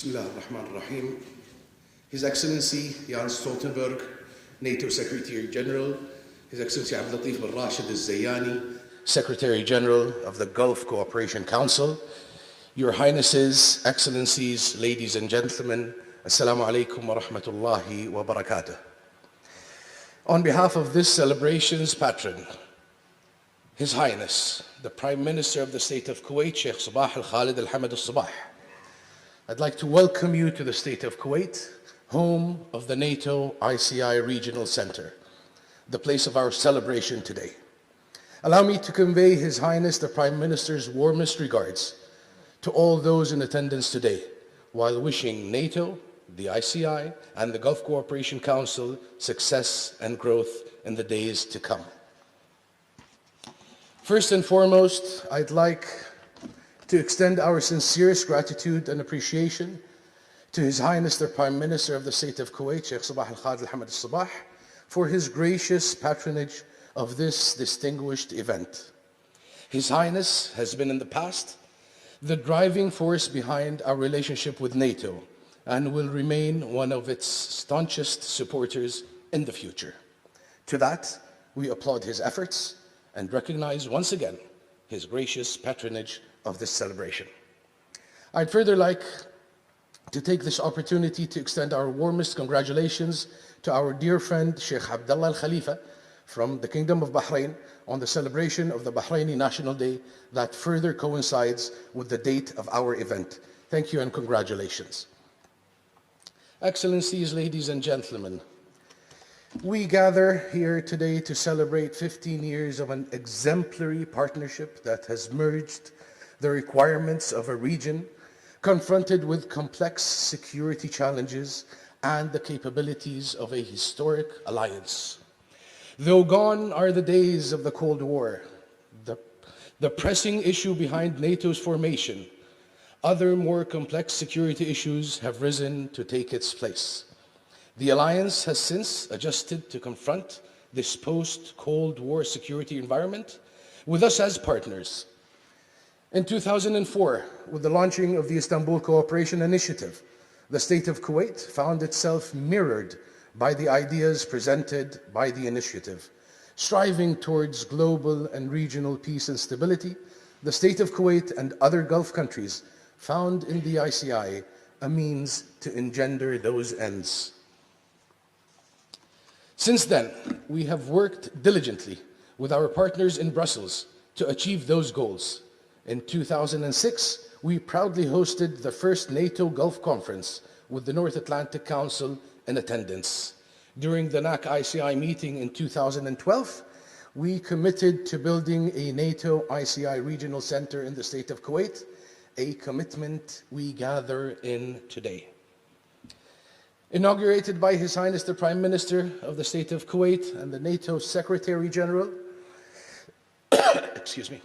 Bismillah ar-Rahman ar-Rahim. His Excellency Jan Stoltenberg, NATO Secretary General, His Excellency Abdul Latif bin Rashid al-Zayani, Secretary General of the Gulf Cooperation Council, Your Highnesses, Excellencies, ladies and gentlemen, Assalamu alaikum wa rahmatullahi wa barakatuh. On behalf of this celebration's patron, His Highness, the Prime Minister of the State of Kuwait, Sheikh Sabah Al-Sabah, I'd like to welcome you to the State of Kuwait, home of the NATO-ICI Regional Center, the place of our celebration today. Allow me to convey His Highness the Prime Minister's warmest regards to all those in attendance today, while wishing NATO, the ICI, and the Gulf Cooperation Council success and growth in the days to come. First and foremost, I'd like to extend our sincerest gratitude and appreciation to His Highness the Prime Minister of the State of Kuwait, Sheikh Sabah Al-Sabah, for his gracious patronage of this distinguished event. His Highness has been in the past the driving force behind our relationship with NATO and will remain one of its staunchest supporters in the future. To that, we applaud his efforts and recognize once again his gracious patronage of this celebration. I'd further like to take this opportunity to extend our warmest congratulations to our dear friend Sheikh Abdullah Al-Khalifa from the Kingdom of Bahrain on the celebration of the Bahraini National Day that further coincides with the date of our event. Thank you and congratulations. Excellencies, ladies and gentlemen, we gather here today to celebrate 15 years of an exemplary partnership that has merged the requirements of a region confronted with complex security challenges and the capabilities of a historic alliance. Though gone are the days of the Cold War, the pressing issue behind NATO's formation, other more complex security issues have risen to take its place. The alliance has since adjusted to confront this post-Cold War security environment with us as partners. In 2004, with the launching of the Istanbul Cooperation Initiative, the State of Kuwait found itself mirrored by the ideas presented by the initiative. Striving towards global and regional peace and stability, the State of Kuwait and other Gulf countries found in the ICI a means to engender those ends. Since then, we have worked diligently with our partners in Brussels to achieve those goals. In 2006, we proudly hosted the first NATO Gulf Conference with the North Atlantic Council in attendance. During the NATO-ICI meeting in 2012, we committed to building a NATO-ICI regional center in the State of Kuwait, a commitment we gather in today. Inaugurated by His Highness the Prime Minister of the State of Kuwait and the NATO Secretary General, excuse me.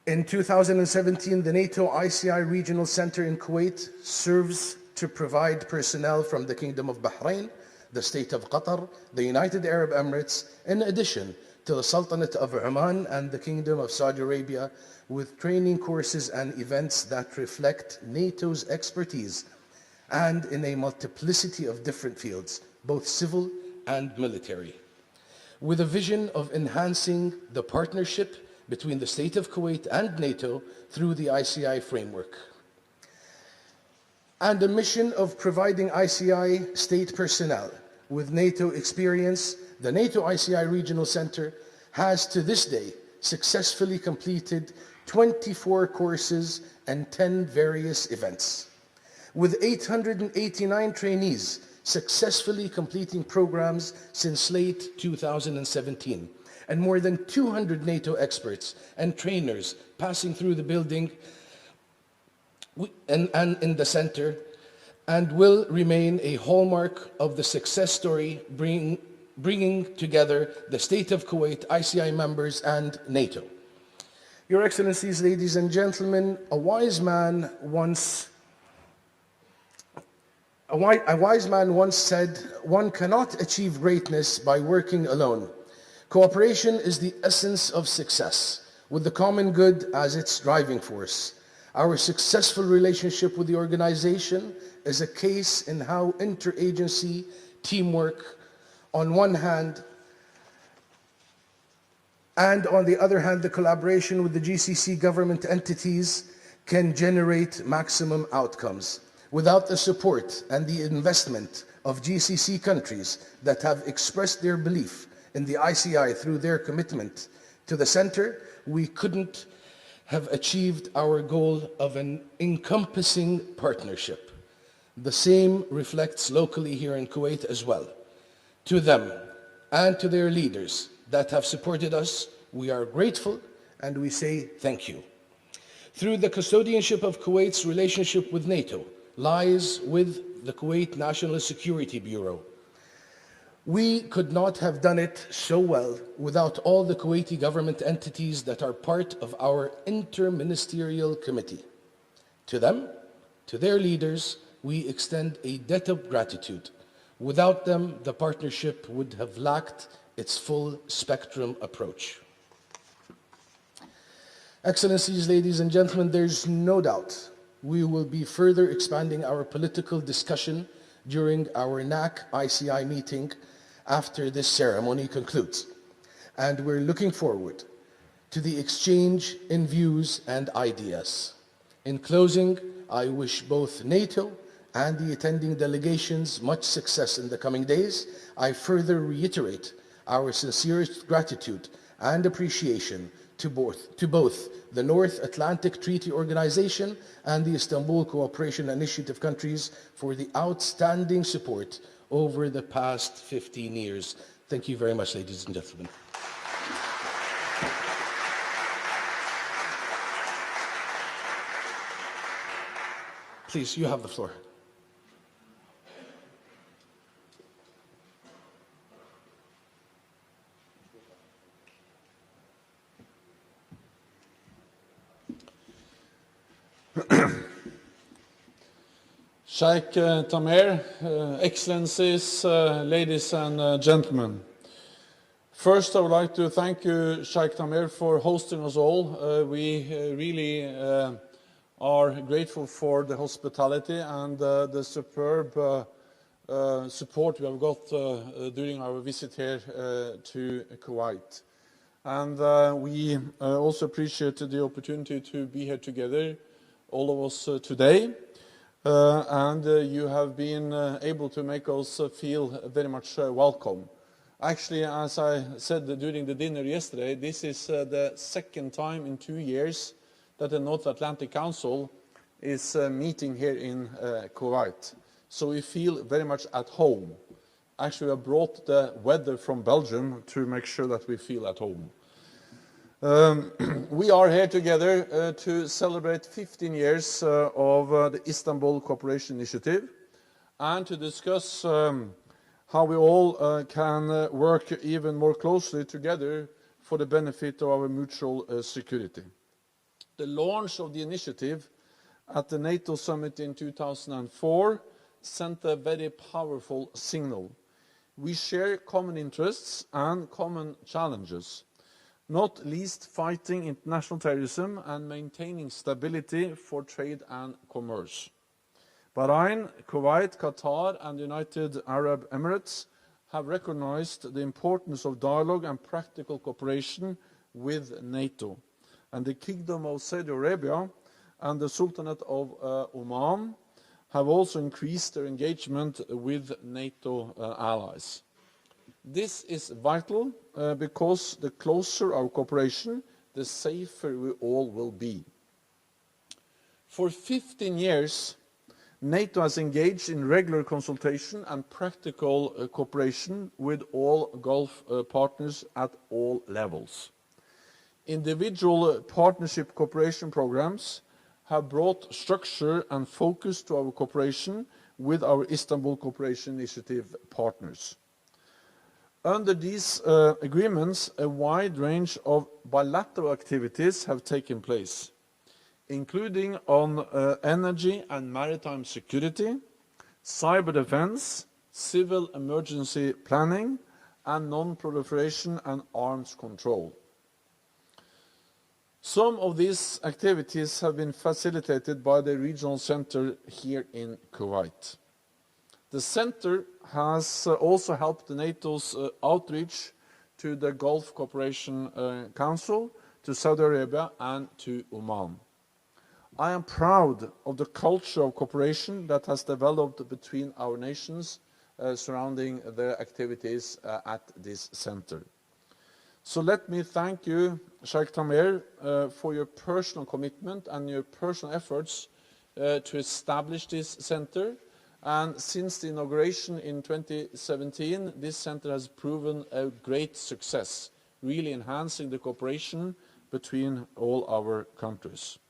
In 2017, the NATO-ICI Regional Center in Kuwait serves to provide personnel from the Kingdom of Bahrain, the State of Qatar, the United Arab Emirates, in addition to the Sultanate of Oman and the Kingdom of Saudi Arabia, with training courses and events that reflect NATO's expertise and in a multiplicity of different fields, both civil and military, with a vision of enhancing the partnership between the State of Kuwait and NATO through the ICI framework, and a mission of providing ICI state personnel with NATO experience. The NATO-ICI Regional Center has to this day successfully completed 24 courses and 10 various events, with 889 trainees successfully completing programs since late 2017, and more than 200 NATO experts and trainers passing through the building and in the center, and will remain a hallmark of the success story bringing together the State of Kuwait, ICI members, and NATO. Your Excellencies, ladies and gentlemen, a wise man once said, "One cannot achieve greatness by working alone. Cooperation is the essence of success, with the common good as its driving force. Our successful relationship with the organization is a case in how interagency teamwork, on one hand, and on the other hand, the collaboration with the GCC government entities can generate maximum outcomes. Without the support and the investment of GCC countries that have expressed their belief in the ICI through their commitment to the center, we couldn't have achieved our goal of an encompassing partnership. The same reflects locally here in Kuwait as well. To them and to their leaders that have supported us, we are grateful and we say thank you. Through the custodianship of Kuwait's relationship with NATO lies with the Kuwait National Security Bureau. We could not have done it so well without all the Kuwaiti government entities that are part of our interministerial committee. To them, to their leaders, we extend a debt of gratitude. Without them, the partnership would have lacked its full spectrum approach. Excellencies, ladies and gentlemen, there's no doubt we will be further expanding our political discussion during our NATO-ICI meeting after this ceremony concludes. And we're looking forward to the exchange in views and ideas. In closing, I wish both NATO and the attending delegations much success in the coming days. I further reiterate our sincerest gratitude and appreciation to both the North Atlantic Treaty Organization and the Istanbul Cooperation Initiative countries for the outstanding support over the past 15 years. Thank you very much, ladies and gentlemen. Please, you have the floor. Sheikh Thamer, Excellencies, ladies and gentlemen. First, I would like to thank you, Sheikh Thamer, for hosting us all. We really are grateful for the hospitality and the superb support we have got during our visit here to Kuwait. And we also appreciate the opportunity to be here together, all of us today. And you have been able to make us feel very much welcome. Actually, as I said during the dinner yesterday, this is the second time in 2 years that the North Atlantic Council is meeting here in Kuwait. So we feel very much at home. Actually, I brought the weather from Belgium to make sure that we feel at home. We are here together to celebrate 15 years of the Istanbul Cooperation Initiative and to discuss how we all can work even more closely together for the benefit of our mutual security. The launch of the initiative at the NATO summit in 2004 sent a very powerful signal. We share common interests and common challenges, not least fighting international terrorism and maintaining stability for trade and commerce. Bahrain, Kuwait, Qatar and the United Arab Emirates have recognized the importance of dialogue and practical cooperation with NATO. And the Kingdom of Saudi Arabia and the Sultanate of Oman have also increased their engagement with NATO allies. This is vital because the closer our cooperation, the safer we all will be. For 15 years, NATO has engaged in regular consultation and practical cooperation with all Gulf partners at all levels. Individual partnership cooperation programs have brought structure and focus to our cooperation with our Istanbul Cooperation Initiative partners. Under these agreements, a wide range of bilateral activities have taken place, including on energy and maritime security, cyber defense, civil emergency planning, and non-proliferation and arms control. Some of these activities have been facilitated by the regional center here in Kuwait. The center has also helped NATO's outreach to the Gulf Cooperation Council, to Saudi Arabia and to Oman. I am proud of the culture of cooperation that has developed between our nations surrounding the activities at this center. So let me thank you, Sheikh Thamer, for your personal commitment and your personal efforts to establish this center. And since the inauguration in 2017, this center has proven a great success, really enhancing the cooperation between all our countries.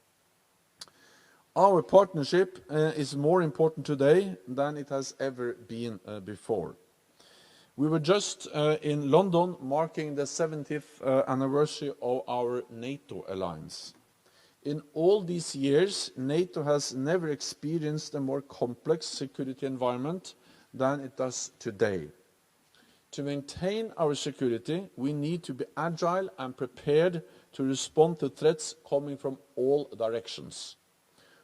Our partnership is more important today than it has ever been before. We were just in London marking the 70th anniversary of our NATO alliance. In all these years, NATO has never experienced a more complex security environment than it does today. To maintain our security, we need to be agile and prepared to respond to threats coming from all directions.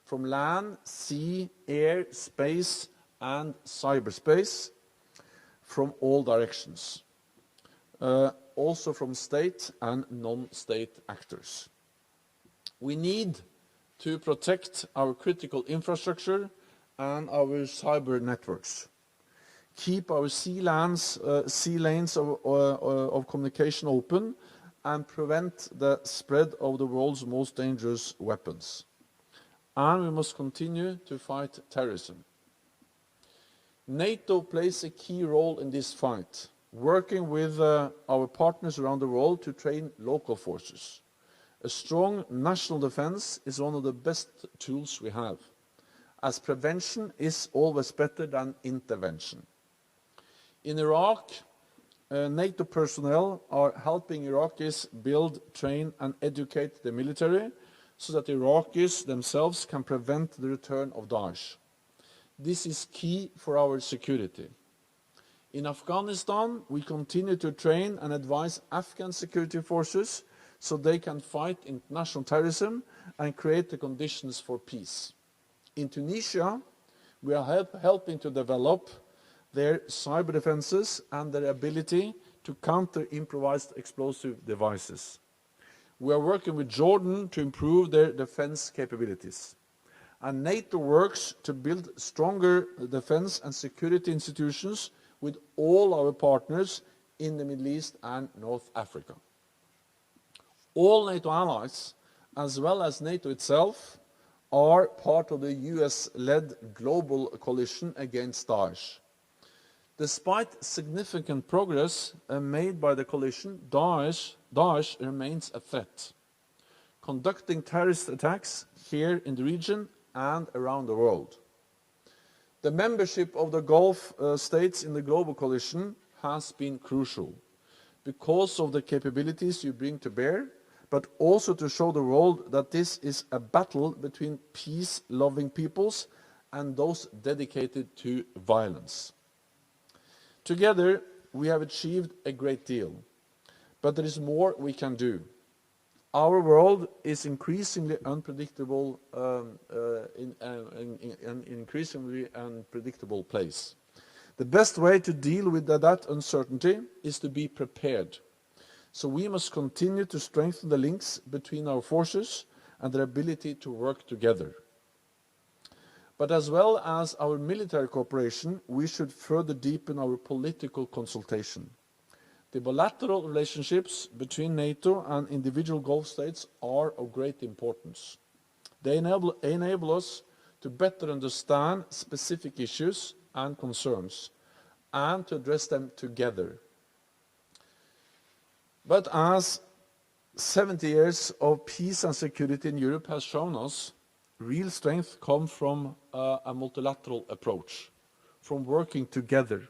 From land, sea, air, space, and cyberspace, from all directions. Also from state and non-state actors. We need to protect our critical infrastructure and our cyber networks. Keep our sea lanes of communication open and prevent the spread of the world's most dangerous weapons. And we must continue to fight terrorism. NATO plays a key role in this fight, working with our partners around the world to train local forces. A strong national defense is one of the best tools we have, as prevention is always better than intervention. In Iraq, NATO personnel are helping Iraqis build, train and educate the military so that Iraqis themselves can prevent the return of Daesh. This is key for our security. In Afghanistan, we continue to train and advise Afghan security forces so they can fight international terrorism and create the conditions for peace. In Tunisia, we are helping to develop their cyber defenses and their ability to counter improvised explosive devices. We are working with Jordan to improve their defense capabilities. And NATO works to build stronger defense and security institutions with all our partners in the Middle East and North Africa. All NATO allies, as well as NATO itself, are part of the US-led global coalition against Daesh. Despite significant progress made by the coalition, Daesh remains a threat, conducting terrorist attacks here in the region and around the world. The membership of the Gulf states in the global coalition has been crucial because of the capabilities you bring to bear, but also to show the world that this is a battle between peace-loving peoples and those dedicated to violence. Together, we have achieved a great deal, but there is more we can do. Our world is increasingly unpredictable, increasingly unpredictable place. The best way to deal with that uncertainty is to be prepared. So we must continue to strengthen the links between our forces and their ability to work together. But as well as our military cooperation, we should further deepen our political consultation. The bilateral relationships between NATO and individual Gulf states are of great importance. They enable us to better understand specific issues and concerns and to address them together. But as 70 years of peace and security in Europe has shown us, real strength comes from a multilateral approach, from working together.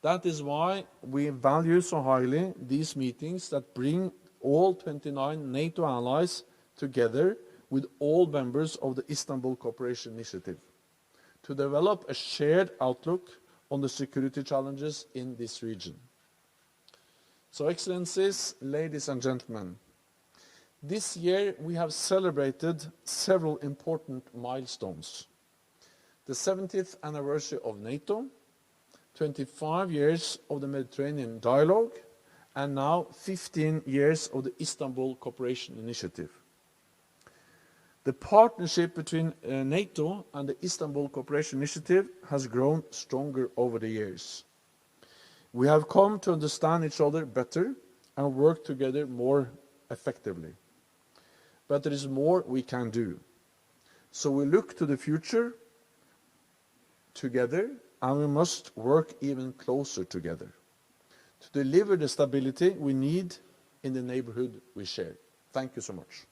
That is why we value so highly these meetings that bring all 29 NATO allies together with all members of the Istanbul Cooperation Initiative to develop a shared outlook on the security challenges in this region. So, Excellencies, ladies and gentlemen, This year we have celebrated several important milestones. The 70th anniversary of NATO, 25 years of the Mediterranean Dialogue, and now 15 years of the Istanbul Cooperation Initiative. The partnership between NATO and the Istanbul Cooperation Initiative has grown stronger over the years. We have come to understand each other better and work together more effectively. But there is more we can do. So we look to the future together, and we must work even closer together to deliver the stability we need in the neighborhood we share. Thank you so much.